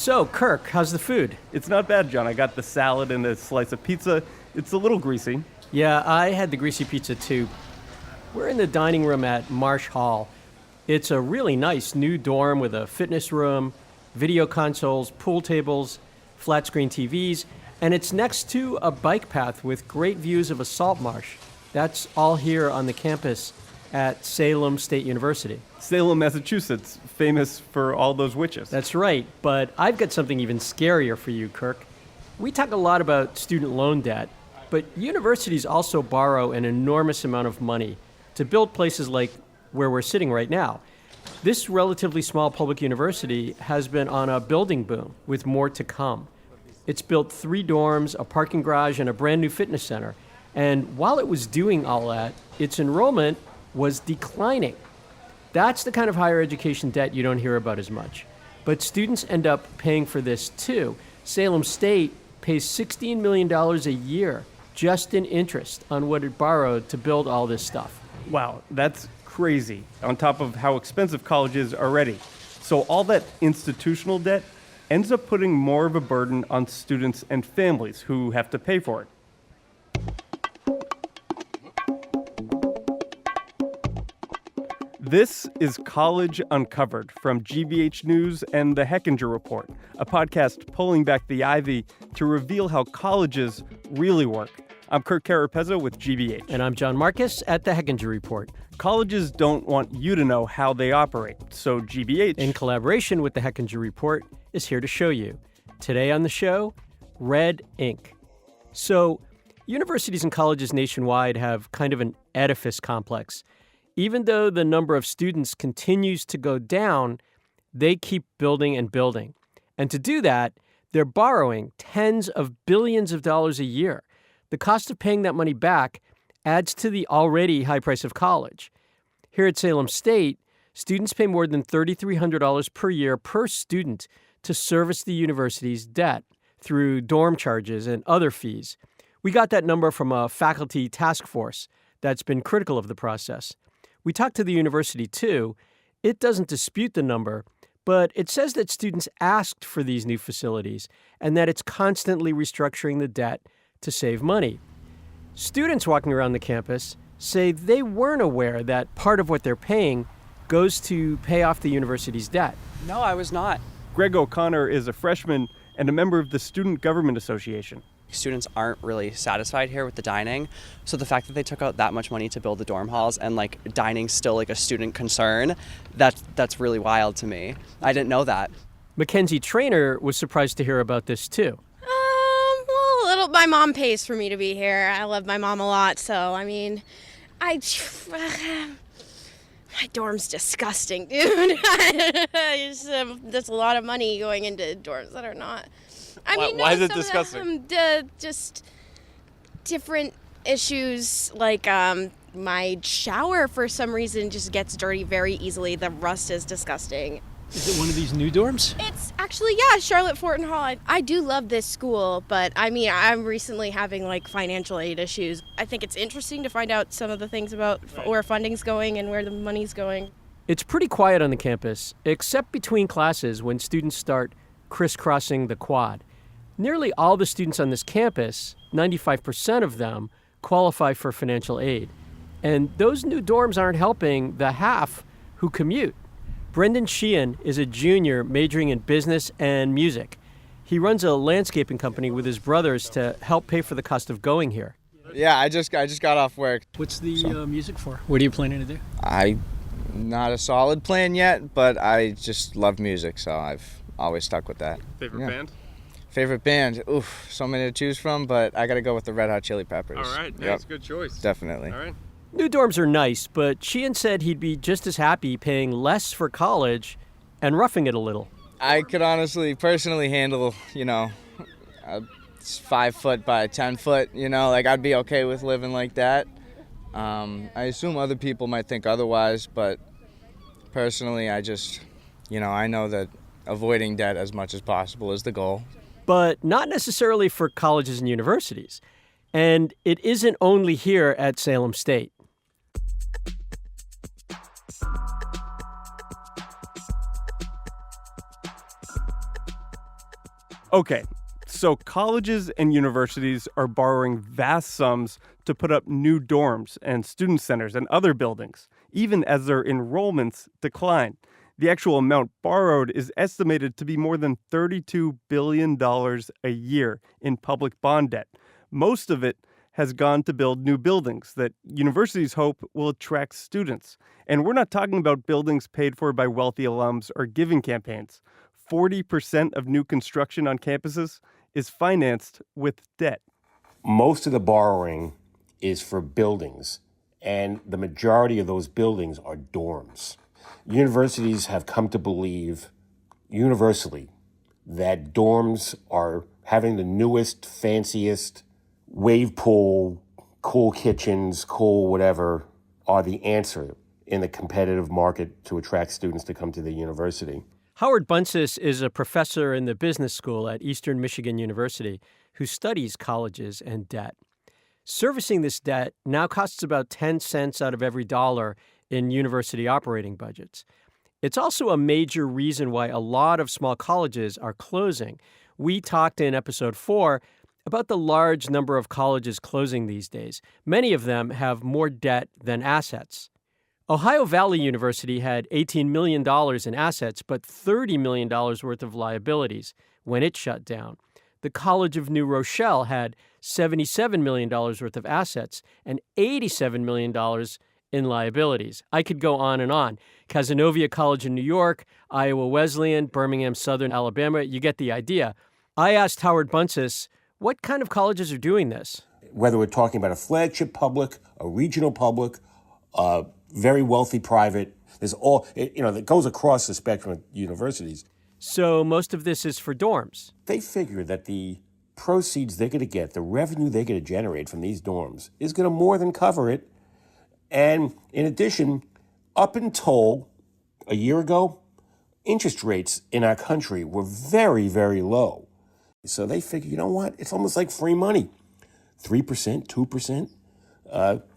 So, Kirk, how's the food? It's not bad, John. I got the salad and a slice of pizza. It's a little greasy. Yeah, I had the greasy pizza too. We're in the dining room at Marsh Hall. It's a really nice new dorm with a fitness room, video consoles, pool tables, flat screen TVs, and it's next to a bike path with great views of a salt marsh. That's all here on the campus at Salem State University. Salem, Massachusetts, famous for all those witches. That's right, but I've got something even scarier for you, Kirk. We talk a lot about student loan debt, but universities also borrow an enormous amount of money to build places like where we're sitting right now. This relatively small public university has been on a building boom with more to come. It's built 3 dorms, a parking garage, and a brand new fitness center. And while it was doing all that, its enrollment was declining. That's the kind of higher education debt you don't hear about as much. But students end up paying for this too. Salem State pays $16 million a year just in interest on what it borrowed to build all this stuff. Wow, that's crazy, on top of how expensive college is already. So all that institutional debt ends up putting more of a burden on students and families who have to pay for it. This is College Uncovered from GBH News and the Hechinger Report, a podcast pulling back the ivy to reveal how colleges really work. I'm Kirk Carapezza with GBH. And I'm John Marcus at the Hechinger Report. Colleges don't want you to know how they operate, so GBH, in collaboration with the Hechinger Report, is here to show you. Today on the show, red ink. So, universities and colleges nationwide have kind of an edifice complex. Even though the number of students continues to go down, they keep building and building. And to do that, they're borrowing tens of billions of dollars a year. The cost of paying that money back adds to the already high price of college. Here at Salem State, students pay more than $3,300 per year per student to service the university's debt through dorm charges and other fees. We got that number from a faculty task force that's been critical of the process. We talked to the university, too. It doesn't dispute the number, but it says that students asked for these new facilities and that it's constantly restructuring the debt to save money. Students walking around the campus say they weren't aware that part of what they're paying goes to pay off the university's debt. No, I was not. Greg O'Connor is a freshman and a member of the Student Government Association. Students aren't really satisfied here with the dining, so the fact that they took out that much money to build the dorm halls and dining's still a student concern, that's really wild to me. I didn't know that. Mackenzie Traynor was surprised to hear about this too. Well, a little. My mom pays for me to be here. I love my mom a lot, so my dorm's disgusting, dude. There's a lot of money going into dorms that are not. Why is it disgusting? Just different issues, like my shower for some reason just gets dirty very easily. The rust is disgusting. Is it one of these new dorms? It's actually, yeah, Charlotte Fortin Hall. I do love this school, but I'm recently having financial aid issues. I think it's interesting to find out some of the things about where funding's going and where the money's going. It's pretty quiet on the campus, except between classes when students start crisscrossing the quad. Nearly all the students on this campus, 95% of them, qualify for financial aid. And those new dorms aren't helping the half who commute. Brendan Sheehan is a junior majoring in business and music. He runs a landscaping company with his brothers to help pay for the cost of going here. Yeah, I just got off work. What's the music for? What are you planning to do? Not a solid plan yet, but I just love music, so I've always stuck with that. Favorite band? Favorite band? Oof, so many to choose from, but I got to go with the Red Hot Chili Peppers. All right, nice, good choice. Definitely. All right. New dorms are nice, but Sheehan said he'd be just as happy paying less for college and roughing it a little. I could honestly, personally handle, a 5 foot by 10 foot, I'd be okay with living like that. I assume other people might think otherwise, but personally, I just, I know that avoiding debt as much as possible is the goal. But not necessarily for colleges and universities. And it isn't only here at Salem State. Okay, so colleges and universities are borrowing vast sums to put up new dorms and student centers and other buildings, even as their enrollments decline. The actual amount borrowed is estimated to be more than $32 billion a year in public bond debt. Most of it has gone to build new buildings that universities hope will attract students. And we're not talking about buildings paid for by wealthy alums or giving campaigns. 40% of new construction on campuses is financed with debt. Most of the borrowing is for buildings, and the majority of those buildings are dorms. Universities have come to believe universally that dorms are having the newest, fanciest, wave pool, cool kitchens, cool whatever, are the answer in the competitive market to attract students to come to the university. Howard Buncis is a professor in the business school at Eastern Michigan University who studies colleges and debt. Servicing this debt now costs about 10 cents out of every dollar in university operating budgets. It's also a major reason why a lot of small colleges are closing. We talked in episode 4 about the large number of colleges closing these days. Many of them have more debt than assets. Ohio Valley University had $18 million in assets, but $30 million worth of liabilities when it shut down. The College of New Rochelle had $77 million worth of assets and $87 million in liabilities. I could go on and on. Cazenovia College in New York, Iowa Wesleyan, Birmingham Southern Alabama, you get the idea. I asked Howard Buncis, what kind of colleges are doing this? Whether we're talking about a flagship public, a regional public, very wealthy private, there's all, that goes across the spectrum of universities. So most of this is for dorms. They figure that the proceeds they're going to get, the revenue they're going to generate from these dorms is going to more than cover it. And in addition, up until a year ago, interest rates in our country were very, very low. So they figure, you know what? It's almost like free money. 3%, 2%.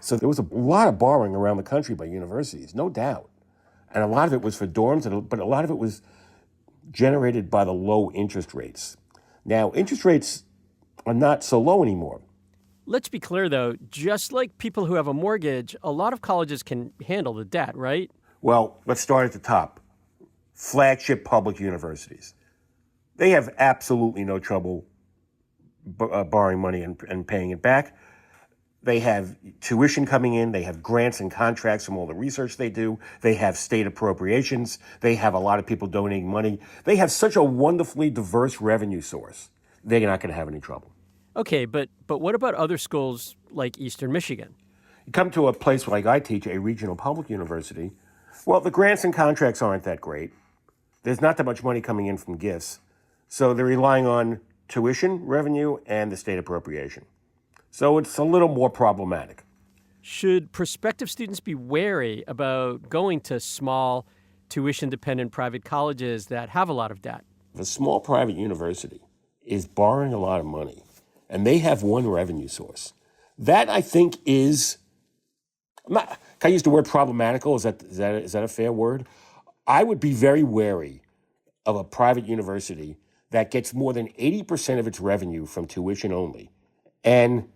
So there was a lot of borrowing around the country by universities, no doubt. And a lot of it was for dorms, but a lot of it was generated by the low interest rates. Now, interest rates are not so low anymore. Let's be clear, though, just like people who have a mortgage, a lot of colleges can handle the debt, right? Well, let's start at the top. Flagship public universities. They have absolutely no trouble borrowing money and paying it back. They have tuition coming in. They have grants and contracts from all the research they do. They have state appropriations. They have a lot of people donating money. They have such a wonderfully diverse revenue source. They're not going to have any trouble. Okay, but what about other schools like Eastern Michigan? You come to a place like I teach, a regional public university, well, the grants and contracts aren't that great. There's not that much money coming in from gifts. So they're relying on tuition revenue and the state appropriation. So it's a little more problematic. Should prospective students be wary about going to small, tuition-dependent private colleges that have a lot of debt? If a small private university is borrowing a lot of money, and they have one revenue source, that I think is, can I use the word problematical? Is that a fair word? I would be very wary of a private university that gets more than 80% of its revenue from tuition only and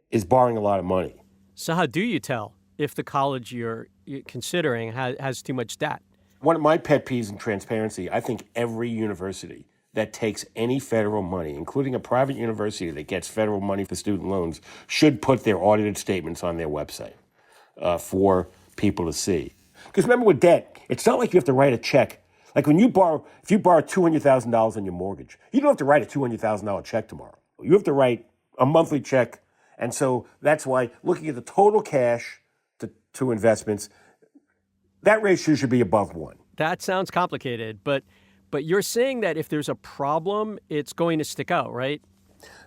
is borrowing a lot of money. So how do you tell if the college you're considering has too much debt? One of my pet peeves in transparency, I think every university that takes any federal money, including a private university that gets federal money for student loans, should put their audited statements on their website for people to see. Because remember with debt, it's not like you have to write a check. Like if you borrow $200,000 on your mortgage, you don't have to write a $200,000 check tomorrow. You have to write a monthly check. And so that's why looking at the total cash to investments, that ratio should be above 1. That sounds complicated, but you're saying that if there's a problem, it's going to stick out, right?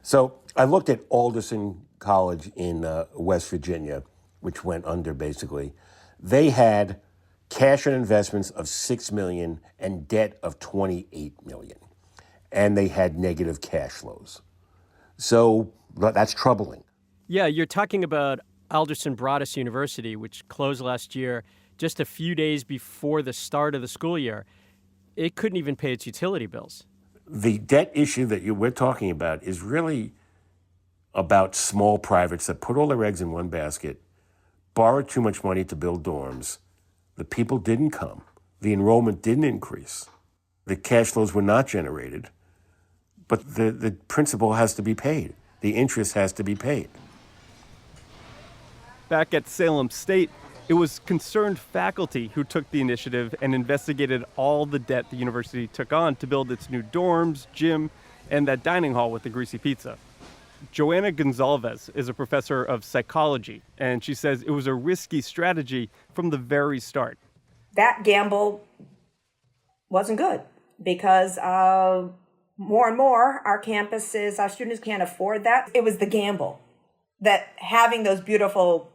So I looked at Alderson College in West Virginia, which went under basically. They had cash and investments of $6 million and debt of $28 million. And they had negative cash flows. So that's troubling. Yeah, you're talking about Alderson Broaddus University, which closed last year just a few days before the start of the school year. It couldn't even pay its utility bills. The debt issue that we're talking about is really about small privates that put all their eggs in one basket, borrowed too much money to build dorms. The people didn't come. The enrollment didn't increase. The cash flows were not generated. But the principal has to be paid. The interest has to be paid. Back at Salem State, it was concerned faculty who took the initiative and investigated all the debt the university took on to build its new dorms, gym, and that dining hall with the greasy pizza. Joanna Gonzalez is a professor of psychology, and she says it was a risky strategy from the very start. That gamble wasn't good because more and more our campuses, our students can't afford that. It was the gamble that having those beautiful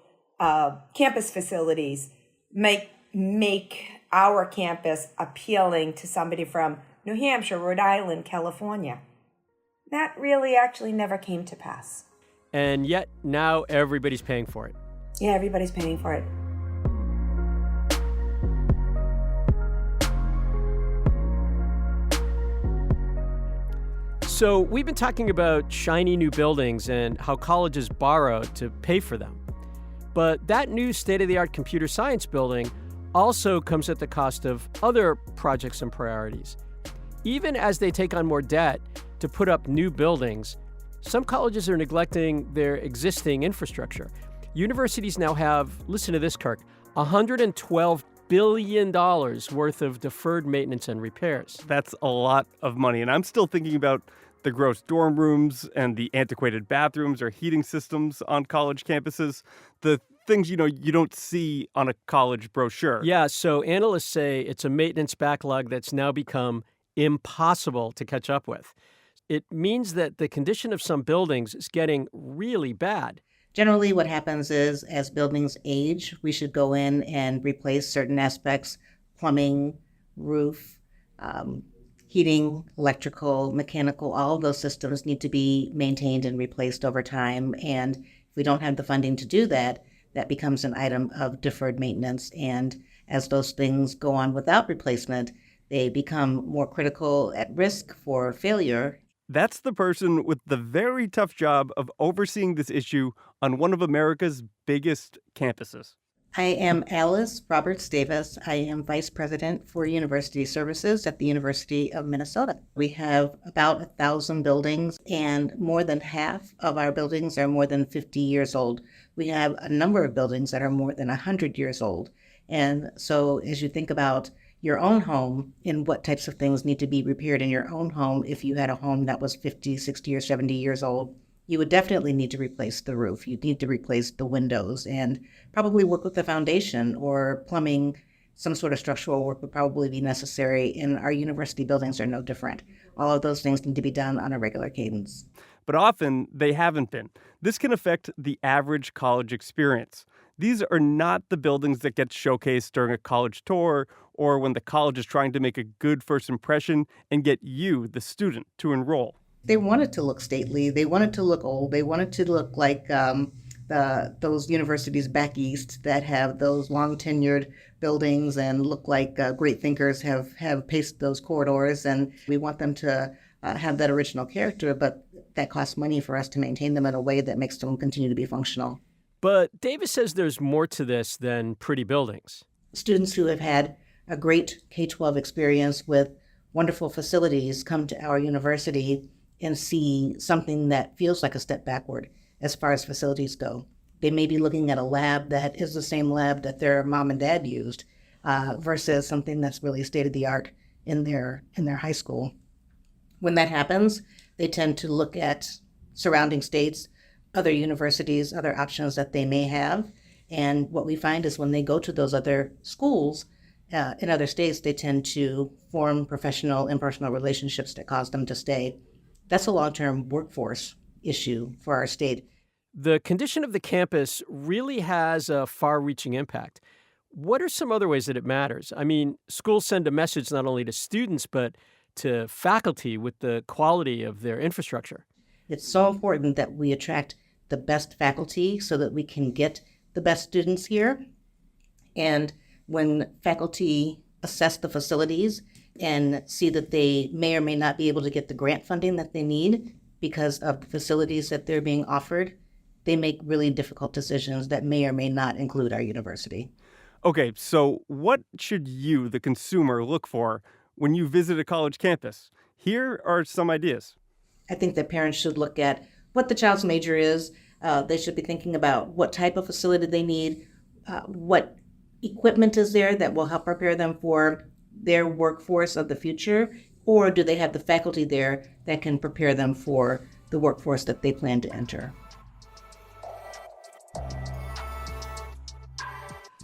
campus facilities make our campus appealing to somebody from New Hampshire, Rhode Island, California. That really actually never came to pass. And yet now everybody's paying for it. Yeah, everybody's paying for it. So we've been talking about shiny new buildings and how colleges borrow to pay for them. But that new state-of-the-art computer science building also comes at the cost of other projects and priorities. Even as they take on more debt to put up new buildings, some colleges are neglecting their existing infrastructure. Universities now have, listen to this, Kirk, $112 billion worth of deferred maintenance and repairs. That's a lot of money. And I'm still thinking about the gross dorm rooms and the antiquated bathrooms or heating systems on college campuses, the things, you don't see on a college brochure. Yeah, so analysts say it's a maintenance backlog that's now become impossible to catch up with. It means that the condition of some buildings is getting really bad. Generally, what happens is as buildings age, we should go in and replace certain aspects, plumbing, roof, heating, electrical, mechanical, all of those systems need to be maintained and replaced over time. And if we don't have the funding to do that, that becomes an item of deferred maintenance. And as those things go on without replacement, they become more critical at risk for failure. That's the person with the very tough job of overseeing this issue on one of America's biggest campuses. I am Alice Roberts Davis. I am Vice President for University Services at the University of Minnesota. We have about 1,000 buildings, and more than half of our buildings are more than 50 years old. We have a number of buildings that are more than 100 years old. And so as you think about your own home and what types of things need to be repaired in your own home, if you had a home that was 50, 60, or 70 years old, you would definitely need to replace the roof. You'd need to replace the windows and probably work with the foundation, or plumbing. Some sort of structural work would probably be necessary, and our university buildings are no different. All of those things need to be done on a regular cadence. But often they haven't been. This can affect the average college experience. These are not the buildings that get showcased during a college tour or when the college is trying to make a good first impression and get you, the student, to enroll. They want it to look stately. They want it to look old. They want it to look like those universities back east that have those long-tenured buildings and look like great thinkers have paced those corridors. And we want them to have that original character, but that costs money for us to maintain them in a way that makes them continue to be functional. But Davis says there's more to this than pretty buildings. Students who have had a great K-12 experience with wonderful facilities come to our university and see something that feels like a step backward as far as facilities go. They may be looking at a lab that is the same lab that their mom and dad used versus something that's really state-of-the-art in their high school. When that happens, they tend to look at surrounding states, other universities, other options that they may have. And what we find is when they go to those other schools in other states, they tend to form professional and personal relationships that cause them to stay. That's a long-term workforce issue for our state. The condition of the campus really has a far-reaching impact. What are some other ways that it matters? I mean, schools send a message not only to students, but to faculty with the quality of their infrastructure. It's so important that we attract the best faculty so that we can get the best students here. And when faculty assess the facilities, and see that they may or may not be able to get the grant funding that they need because of the facilities that they're being offered, they make really difficult decisions that may or may not include our university. Okay, so what should you, the consumer, look for when you visit a college campus? Here are some ideas. I think that parents should look at what the child's major is. They should be thinking about what type of facility they need, what equipment is there that will help prepare them for their workforce of the future, or do they have the faculty there that can prepare them for the workforce that they plan to enter?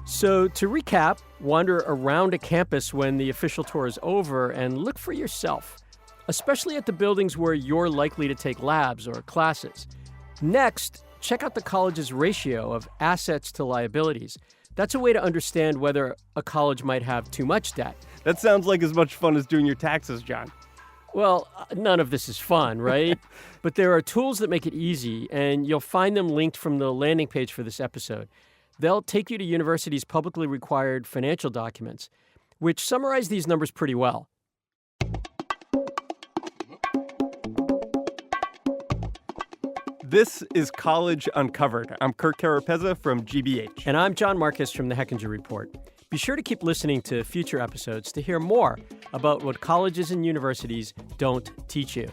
So to recap, wander around a campus when the official tour is over and look for yourself, especially at the buildings where you're likely to take labs or classes. Next, check out the college's ratio of assets to liabilities. That's a way to understand whether a college might have too much debt. That sounds like as much fun as doing your taxes, John. Well, none of this is fun, right? But there are tools that make it easy, and you'll find them linked from the landing page for this episode. They'll take you to universities' publicly required financial documents, which summarize these numbers pretty well. This is College Uncovered. I'm Kirk Carapezza from GBH. And I'm John Marcus from the Hechinger Report. Be sure to keep listening to future episodes to hear more about what colleges and universities don't teach you.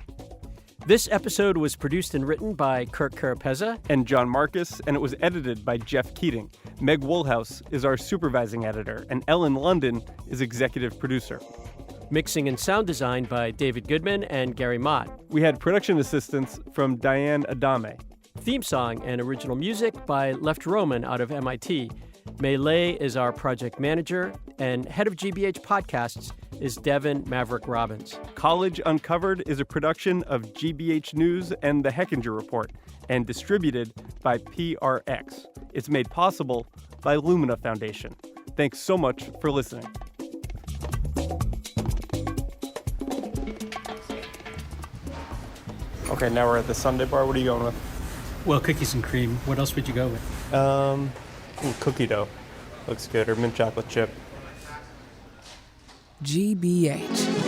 This episode was produced and written by Kirk Carapezza and John Marcus, and it was edited by Jeff Keating. Meg Woolhouse is our supervising editor, and Ellen London is executive producer. Mixing and sound design by David Goodman and Gary Mott. We had production assistance from Diane Adame. Theme song and original music by Left Roman out of MIT. May Lay is our project manager, and head of GBH podcasts is Devin Maverick Robbins. College Uncovered is a production of GBH News and the Hechinger Report, and distributed by PRX. It's made possible by Lumina Foundation. Thanks so much for listening. Okay, now we're at the Sunday bar. What are you going with? Well, cookies and cream. What else would you go with? Cookie dough. Looks good. Or mint chocolate chip. GBH.